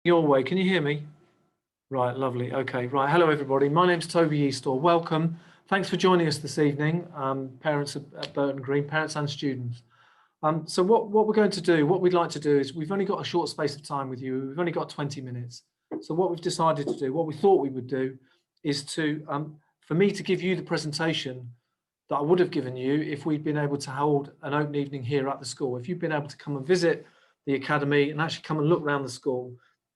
Your way. Can you hear me? Right, lovely. Okay, right. Hello, everybody. My name's Toby Eastall. Welcome. Thanks for joining us this evening, parents at Burton Green, parents and students. So what we're going to do, what we'd like to do is we've only got a short space of time with you. We've only got 20 minutes. So what we've decided to do, what we thought we would do, is for me to give you the presentation that I would have given you if we'd been able to hold an open evening here at the school. If you'd been able to come and visit the academy and actually come and look around the school,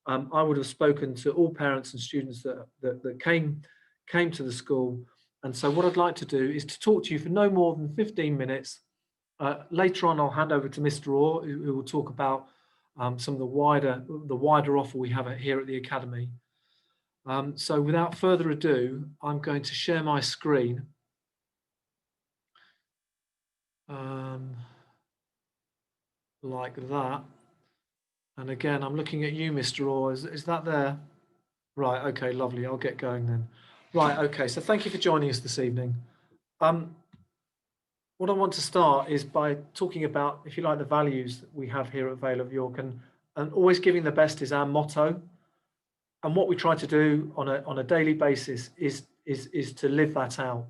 I would have spoken to all parents and students that came to the school. And so what I'd like to do is to talk to you for no more than 15 minutes. Later on, I'll hand over to Mr. Orr, who will talk about some of the wider offer we have here at the academy. So without further ado, I'm going to share my screen. Like that. And again, I'm looking at you, Mr. Orr. Is that there? Right, okay, lovely. I'll get going then. Right, okay, so thank you for joining us this evening. What I want to start is by talking about, if you like, the values that we have here at Vale of York, and always giving the best is our motto. And what we try to do on a daily basis is to live that out.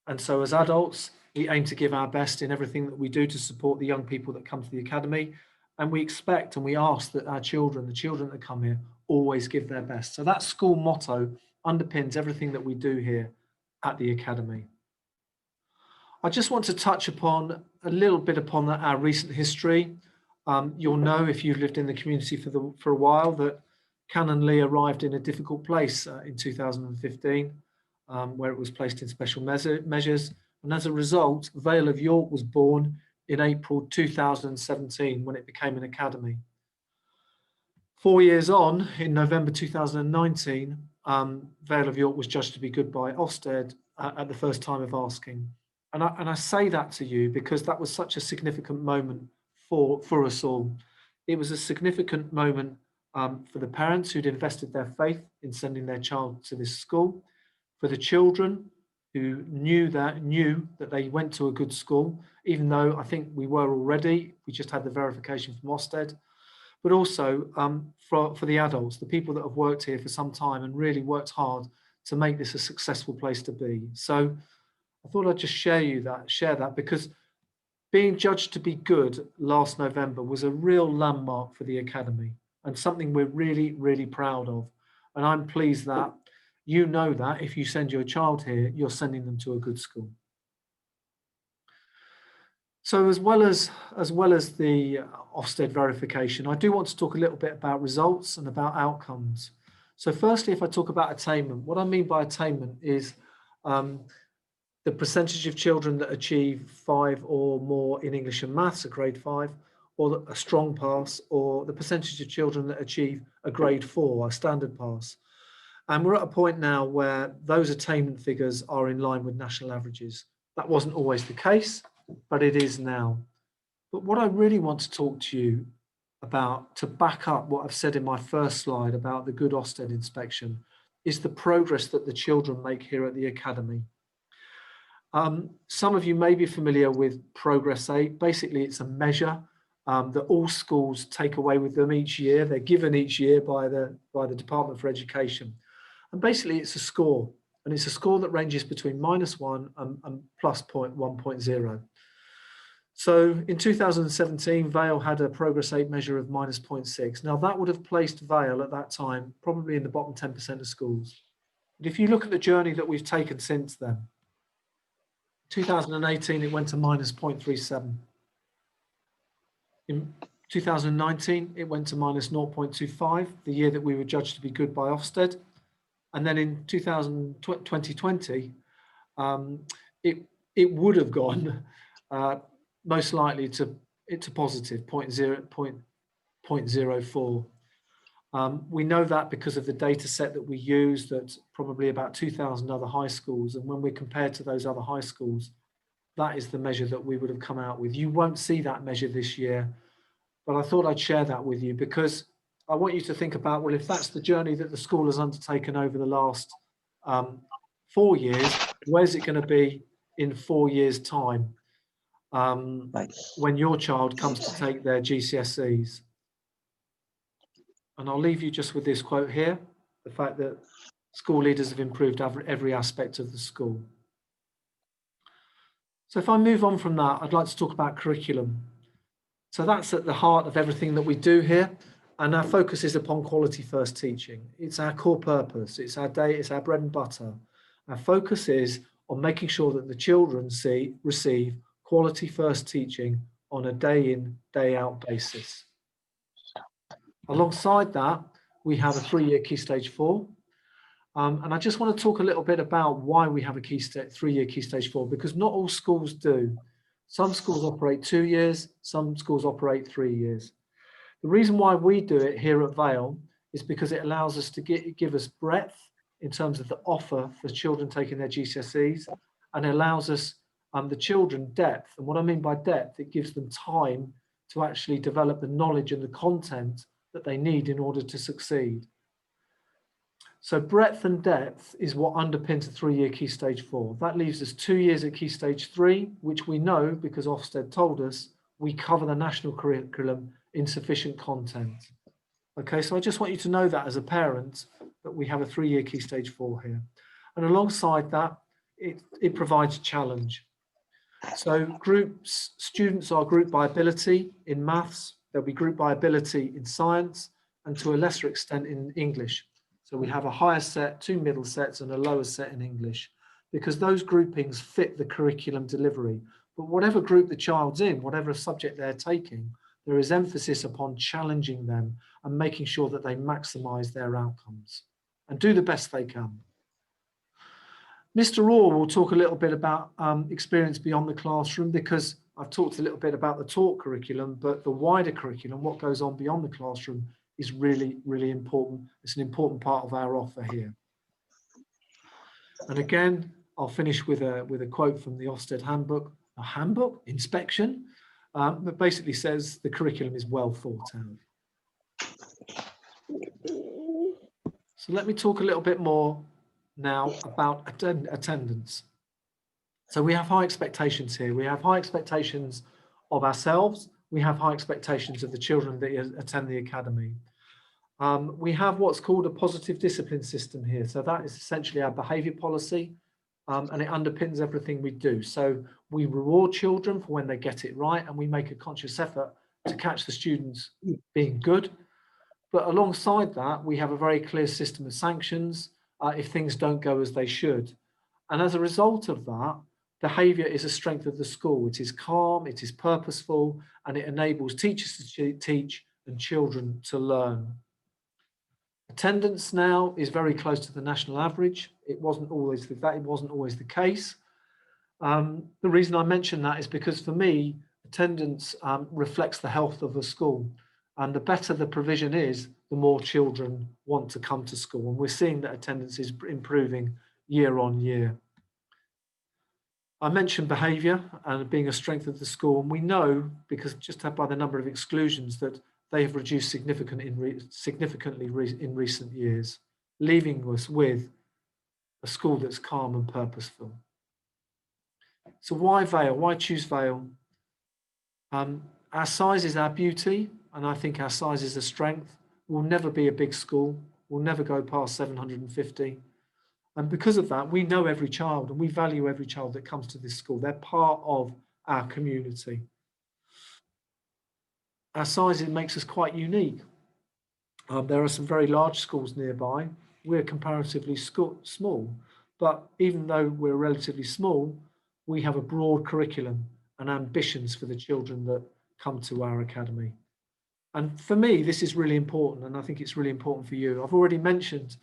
And so as adults, we aim to give our best in everything that we do to support the young people that come to the academy. And we expect and we ask that our children, the children that come here, always give their best. So that school motto underpins everything that we do here at the academy. I just want to touch upon a little bit upon our recent history. You'll know, if you've lived in the community for a while, that Canon Lee arrived in a difficult place in 2015, where it was placed in special measures. And as a result, Vale of York was born in April 2017 when it became an academy. 4 years on, in November 2019, Vale of York was judged to be good by Ofsted at the first time of asking. And I say that to you because that was such a significant moment for us all. It was a significant moment for the parents who'd invested their faith in sending their child to this school, for the children who knew that they went to a good school, even though I think we were already, we just had the verification from Ofsted, but also for the adults, the people that have worked here for some time and really worked hard to make this a successful place to be. So I thought I'd just share that because being judged to be good last November was a real landmark for the academy and something we're really, really proud of. And I'm pleased that you know that if you send your child here, you're sending them to a good school. So as well as the Ofsted verification, I do want to talk a little bit about results and about outcomes. So firstly, if I talk about attainment, what I mean by attainment is the percentage of children that achieve 5 or more in English and maths, a grade 5, or a strong pass, or the percentage of children that achieve a grade 4, a standard pass. And we're at a point now where those attainment figures are in line with national averages. That wasn't always the case, but it is now. But what I really want to talk to you about, to back up what I've said in my first slide about the good Ofsted inspection, is the progress that the children make here at the academy. Some of you may be familiar with Progress 8. Basically, it's a measure that all schools take away with them each year. They're given each year by the Department for Education. And basically, it's a score. And it's a score that ranges between -1 and +1.0. So in 2017, Vale had a Progress 8 measure of -0.6. Now, that would have placed Vale at that time probably in the bottom 10% of schools. But if you look at the journey that we've taken since then, 2018, it went to -0.37. In 2019, it went to -0.25, the year that we were judged to be good by Ofsted. And then in 2020, it would have gone most likely to positive 0.04. We know that because of the data set that we use, that's probably about 2,000 other high schools. And when we're compared to those other high schools, that is the measure that we would have come out with. You won't see that measure this year, but I thought I'd share that with you because I want you to think about, well, if that's the journey that the school has undertaken over the last 4 years, where's it going to be in 4 years' time when your child comes to take their GCSEs? And I'll leave you just with this quote here, the fact that school leaders have improved every aspect of the school. So if I move on from that, I'd like to talk about curriculum. So that's at the heart of everything that we do here. And our focus is upon quality first teaching. It's our core purpose. It's our bread and butter. Our focus is on making sure that the children receive quality first teaching on a day in, day out basis. Alongside that, we have a 3-year Key Stage 4. And I just want to talk a little bit about why we have a 3-year Key Stage 4, because not all schools do. Some schools operate 2 years, some schools operate 3 years. The reason why we do it here at Vale is because it allows us to give us breadth in terms of the offer for children taking their GCSEs, and it allows us the children depth. And what I mean by depth, it gives them time to actually develop the knowledge and the content that they need in order to succeed. So breadth and depth is what underpins a 3-year Key Stage 4. That leaves us 2 years at Key Stage 3, which we know, because Ofsted told us, we cover the national curriculum in sufficient content. Okay, so I just want you to know that as a parent, that we have a 3-year Key Stage 4 here. And alongside that, it provides challenge. So students are grouped by ability in maths, they'll be grouped by ability in science, and to a lesser extent in English. So we have a higher set, 2 middle sets, and a lower set in English, because those groupings fit the curriculum delivery. But whatever group the child's in, whatever subject they're taking, there is emphasis upon challenging them and making sure that they maximize their outcomes and do the best they can. Mr. Orr will talk a little bit about experience beyond the classroom, because I've talked a little bit about the taught curriculum, but the wider curriculum, what goes on beyond the classroom, is really, really important. It's an important part of our offer here. And again, I'll finish with a quote from the Ofsted handbook, inspection, that basically says the curriculum is well thought out. So let me talk a little bit more now about attendance. So we have high expectations here. We have high expectations of ourselves. We have high expectations of the children that attend the academy. We have what's called a positive discipline system here. So that is essentially our behaviour policy, and it underpins everything we do. So we reward children for when they get it right, and we make a conscious effort to catch the students being good. But alongside that, we have a very clear system of sanctions if things don't go as they should. And as a result of that, behaviour is a strength of the school. It is calm, it is purposeful, and it enables teachers to teach and children to learn. Attendance now is very close to the national average. It wasn't always the case. The reason I mention that is because for me, attendance reflects the health of a school. And the better the provision is, the more children want to come to school. And we're seeing that attendance is improving year on year. I mentioned behaviour and being a strength of the school. And we know, because just by the number of exclusions, that they have reduced significantly in recent years, leaving us with a school that's calm and purposeful. So why Vale? Why choose Vale? Our size is our beauty, and I think our size is a strength. We'll never be a big school. We'll never go past 750. And because of that, we know every child, and we value every child that comes to this school. They're part of our community. Our size, it makes us quite unique. There are some very large schools nearby. We're comparatively small, but even though we're relatively small, we have a broad curriculum and ambitions for the children that come to our academy. And for me, this is really important, and I think it's really important for you. I've already mentioned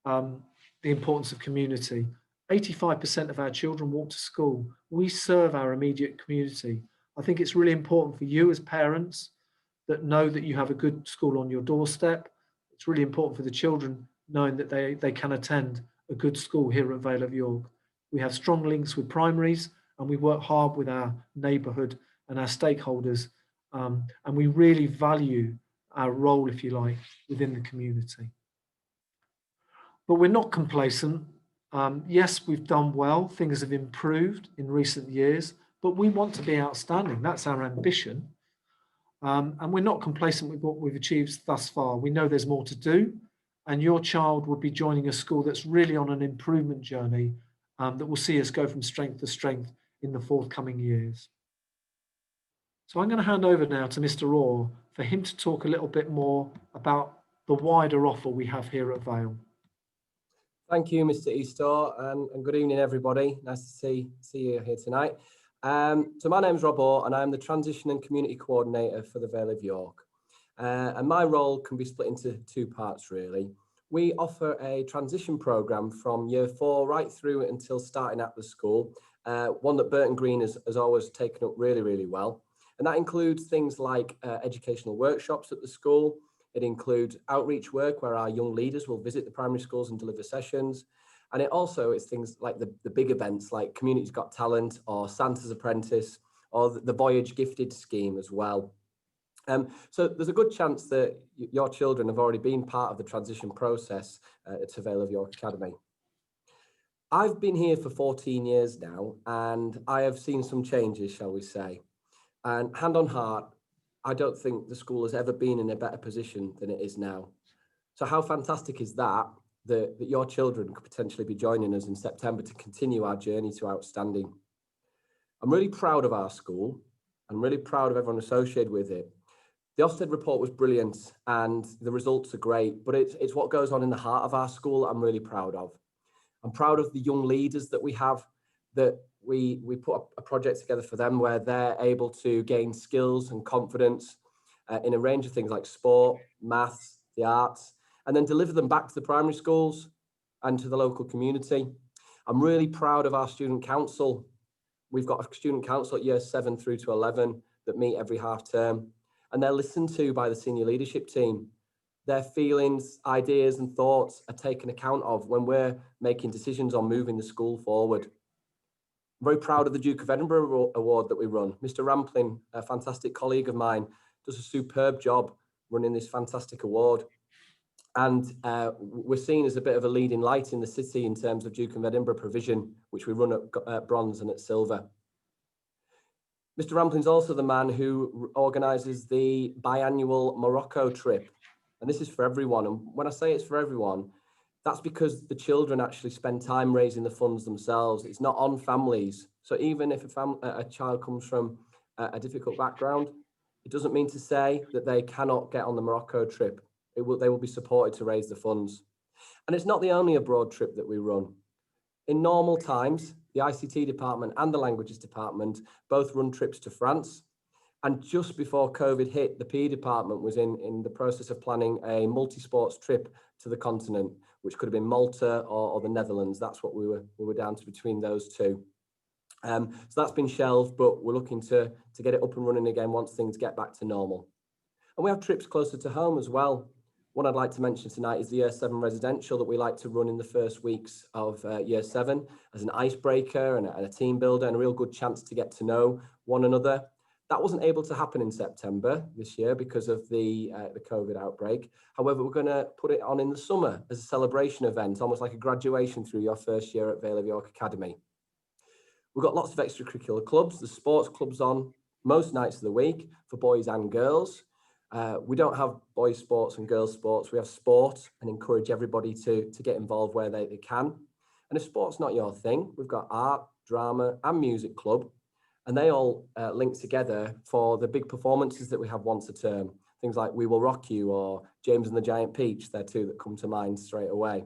the importance of community. 85% of our children walk to school. We serve our immediate community. I think it's really important for you as parents that know that you have a good school on your doorstep. It's really important for the children knowing that they can attend a good school here at Vale of York. We have strong links with primaries, and we work hard with our neighbourhood and our stakeholders, and we really value our role, if you like, within the community. But we're not complacent. Yes, we've done well. Things have improved in recent years, but we want to be outstanding. That's our ambition. And we're not complacent with what we've achieved thus far. We know there's more to do, and your child will be joining a school that's really on an improvement journey that will see us go from strength to strength in the forthcoming years. So I'm going to hand over now to Mr. Orr for him to talk a little bit more about the wider offer we have here at Vale. Thank you, Mr. Eastaugh, and good evening, everybody. Nice to see you here tonight. So my name is Rob Orr, and I'm the Transition and Community Coordinator for the Vale of York. And my role can be split into two parts, really. We offer a transition programme from year 4 right through until starting at the school, one that Burton Green has always taken up really, really well. And that includes things like educational workshops at the school. It includes outreach work where our young leaders will visit the primary schools and deliver sessions. And it also is things like the big events like Community's Got Talent or Santa's Apprentice or the Voyage Gifted scheme as well. So there's a good chance that your children have already been part of the transition process at Vale of York Academy. I've been here for 14 years now, and I have seen some changes, shall we say. And hand on heart, I don't think the school has ever been in a better position than it is now. So how fantastic is that your children could potentially be joining us in September to continue our journey to outstanding. I'm really proud of our school. I'm really proud of everyone associated with it. The Ofsted report was brilliant and the results are great, but it's what goes on in the heart of our school I'm really proud of. I'm proud of the young leaders that we have, that we put a project together for them where they're able to gain skills and confidence in a range of things like sport, maths, the arts, and then deliver them back to the primary schools and to the local community. I'm really proud of our student council. We've got a student council at year 7 through to 11 that meet every half term, and they're listened to by the senior leadership team. Their feelings, ideas and thoughts are taken account of when we're making decisions on moving the school forward. I'm very proud of the Duke of Edinburgh Award that we run. Mr. Rampling, a fantastic colleague of mine, does a superb job running this fantastic award. And we're seen as a bit of a leading light in the city in terms of Duke of Edinburgh provision, which we run at bronze and at silver. Mr. Rampling's also the man who organises the biannual Morocco trip. And this is for everyone. And when I say it's for everyone, that's because the children actually spend time raising the funds themselves. It's not on families. So even if a child comes from a difficult background, it doesn't mean to say that they cannot get on the Morocco trip. They will be supported to raise the funds. And it's not the only abroad trip that we run. In normal times, the ICT department and the languages department both run trips to France. And just before COVID hit, the PE department was in the process of planning a multi-sports trip to the continent, which could have been Malta or the Netherlands. That's what we were down to between those two. So that's been shelved, but we're looking to get it up and running again once things get back to normal. And we have trips closer to home as well. One I'd like to mention tonight is the Year 7 residential that we like to run in the first weeks of Year 7 as an icebreaker and a team builder and a real good chance to get to know one another. That wasn't able to happen in September this year because of the COVID outbreak. However, we're going to put it on in the summer as a celebration event, almost like a graduation through your first year at Vale of York Academy. We've got lots of extracurricular clubs. The sports clubs on most nights of the week for boys and girls. We don't have boys sports and girls sports. We have sport and encourage everybody to get involved where they can. And if sport's not your thing, we've got art, drama and music club. And they all link together for the big performances that we have once a term. Things like We Will Rock You or James and the Giant Peach. They're two that come to mind straight away.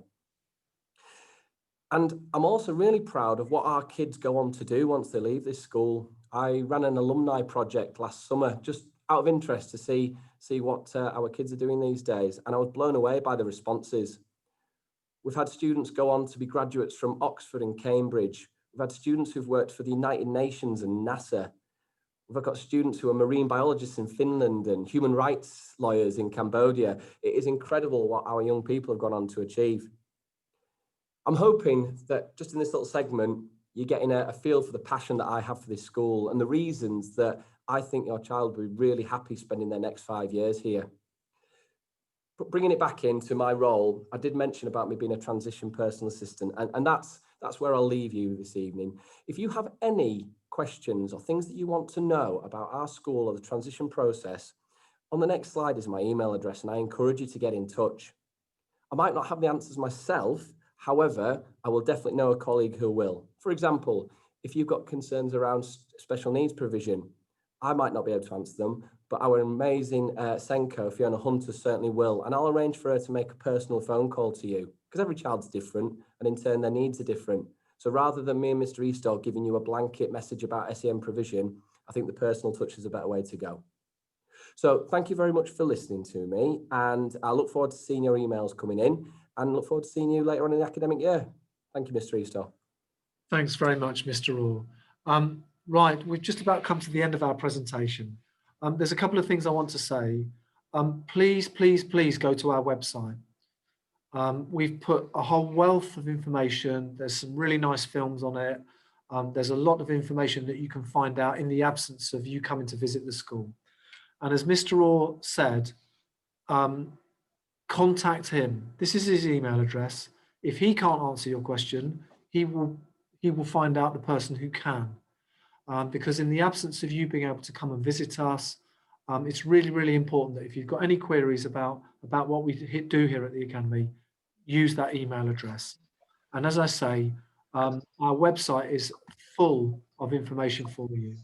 And I'm also really proud of what our kids go on to do once they leave this school. I ran an alumni project last summer, just out of interest to see what our kids are doing these days. And I was blown away by the responses. We've had students go on to be graduates from Oxford and Cambridge. We've had students who've worked for the United Nations and NASA. We've got students who are marine biologists in Finland and human rights lawyers in Cambodia. It is incredible what our young people have gone on to achieve. I'm hoping that just in this little segment, you're getting a feel for the passion that I have for this school and the reasons that I think your child will be really happy spending their next 5 years here. But bringing it back into my role, I did mention about me being a transition personal assistant, and that's where I'll leave you this evening. If you have any questions or things that you want to know about our school or the transition process, On the next slide is my email address, and I encourage you to get in touch. I might not have the answers myself. However, I will definitely know a colleague who will. For example, if you've got concerns around special needs provision, I might not be able to answer them, but our amazing Senko, Fiona Hunter, certainly will. And I'll arrange for her to make a personal phone call to you, because every child's different, and in turn their needs are different. So rather than me and Mr. Eastaugh giving you a blanket message about SEN provision, I think the personal touch is a better way to go. So thank you very much for listening to me, and I look forward to seeing your emails coming in, and look forward to seeing you later on in the academic year. Thank you, Mr. Eastaugh. Thanks very much, Mr. Orr. Right, we've just about come to the end of our presentation. There's a couple of things I want to say. Please go to our website. We've put a whole wealth of information. There's some really nice films on it. There's a lot of information that you can find out in the absence of you coming to visit the school. And as Mr. Orr said, contact him. This is his email address. If he can't answer your question, he will find out the person who can. Because in the absence of you being able to come and visit us, it's really important that if you've got any queries about what we do here at the Academy, use that email address. And as I say, our website is full of information for you.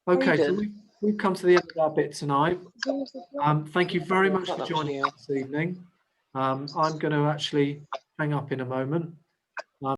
Okay, so we've come to the end of our bit tonight. Thank you very much for joining us this evening. I'm going to actually hang up in a moment.